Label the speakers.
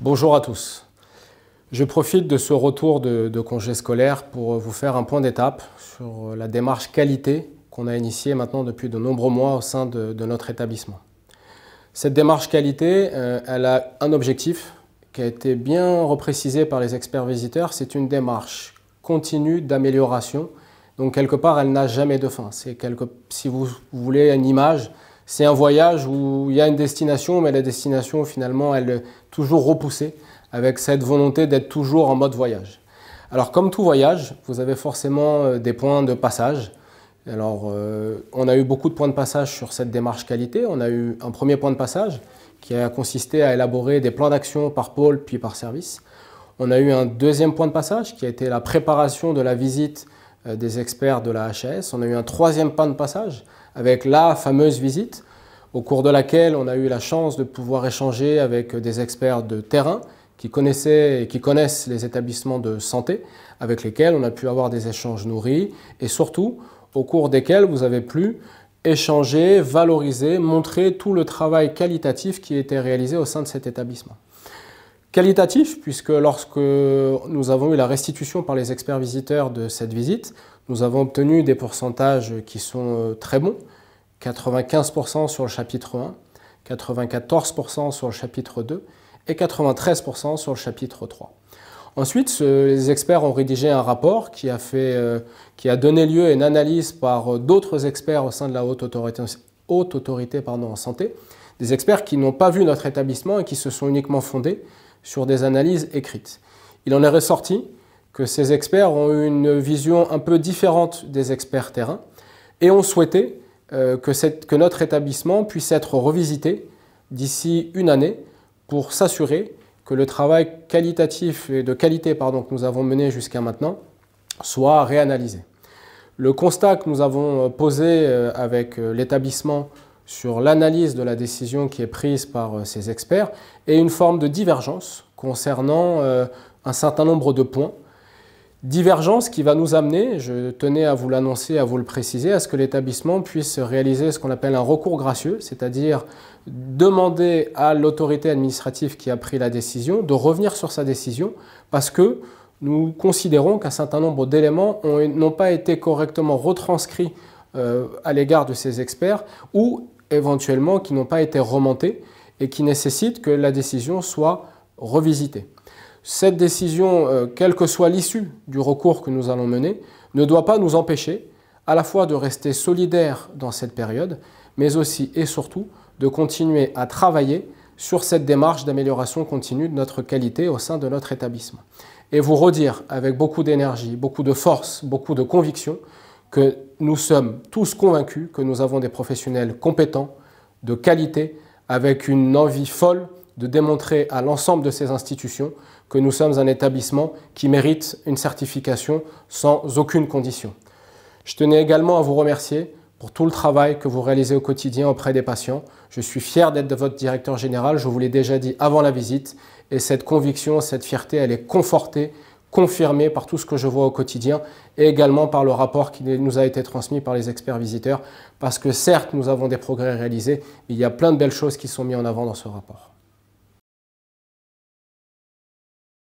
Speaker 1: Bonjour à tous. Je profite de ce retour de congé scolaire pour vous faire un point d'étape sur la démarche qualité qu'on a initiée maintenant depuis de nombreux mois au sein de notre établissement. Cette démarche qualité, elle a un objectif qui a été bien reprécisé par les experts visiteurs. C'est une démarche continue d'amélioration. Donc quelque part, elle n'a jamais de fin. Si vous voulez une image, c'est un voyage où il y a une destination, mais la destination finalement, elle est toujours repoussée avec cette volonté d'être toujours en mode voyage. Alors comme tout voyage, vous avez forcément des points de passage. Alors on a eu beaucoup de points de passage sur cette démarche qualité. On a eu un premier point de passage qui a consisté à élaborer des plans d'action par pôle puis par service. On a eu un deuxième point de passage qui a été la préparation de la visite des experts de la HAS. On a eu un troisième point de passage avec la fameuse visite au cours de laquelle on a eu la chance de pouvoir échanger avec des experts de terrain qui connaissaient et qui connaissent les établissements de santé, avec lesquels on a pu avoir des échanges nourris et surtout au cours desquels vous avez pu échanger, valoriser, montrer tout le travail qualitatif qui était réalisé au sein de cet établissement. Qualitatif, puisque lorsque nous avons eu la restitution par les experts visiteurs de cette visite, nous avons obtenu des pourcentages qui sont très bons, 95% sur le chapitre 1, 94% sur le chapitre 2 et 93% sur le chapitre 3. Ensuite, les experts ont rédigé un rapport qui a donné lieu à une analyse par d'autres experts au sein de la haute autorité en santé, des experts qui n'ont pas vu notre établissement et qui se sont uniquement fondés sur des analyses écrites. Il en est ressorti que ces experts ont eu une vision un peu différente des experts terrain et ont souhaité que notre établissement puisse être revisité d'ici une année pour s'assurer que le travail qualitatif et de qualité que nous avons mené jusqu'à maintenant soit réanalysé. Le constat que nous avons posé avec l'établissement sur l'analyse de la décision qui est prise par ces experts est une forme de divergence concernant un certain nombre de points. Divergence qui va nous amener, je tenais à vous l'annoncer, à vous le préciser, à ce que l'établissement puisse réaliser ce qu'on appelle un recours gracieux, c'est-à-dire demander à l'autorité administrative qui a pris la décision de revenir sur sa décision parce que nous considérons qu'un certain nombre d'éléments n'ont pas été correctement retranscrits à l'égard de ces experts ou éventuellement qui n'ont pas été remontés et qui nécessitent que la décision soit revisitée. Cette décision, quelle que soit l'issue du recours que nous allons mener, ne doit pas nous empêcher à la fois de rester solidaires dans cette période, mais aussi et surtout de continuer à travailler sur cette démarche d'amélioration continue de notre qualité au sein de notre établissement. Et vous redire avec beaucoup d'énergie, beaucoup de force, beaucoup de conviction que nous sommes tous convaincus que nous avons des professionnels compétents, de qualité, avec une envie folle de démontrer à l'ensemble de ces institutions que nous sommes un établissement qui mérite une certification sans aucune condition. Je tenais également à vous remercier pour tout le travail que vous réalisez au quotidien auprès des patients. Je suis fier d'être votre directeur général, je vous l'ai déjà dit avant la visite, et cette conviction, cette fierté, elle est confortée, confirmée par tout ce que je vois au quotidien et également par le rapport qui nous a été transmis par les experts visiteurs, parce que certes, nous avons des progrès réalisés, mais il y a plein de belles choses qui sont mises en avant dans ce rapport.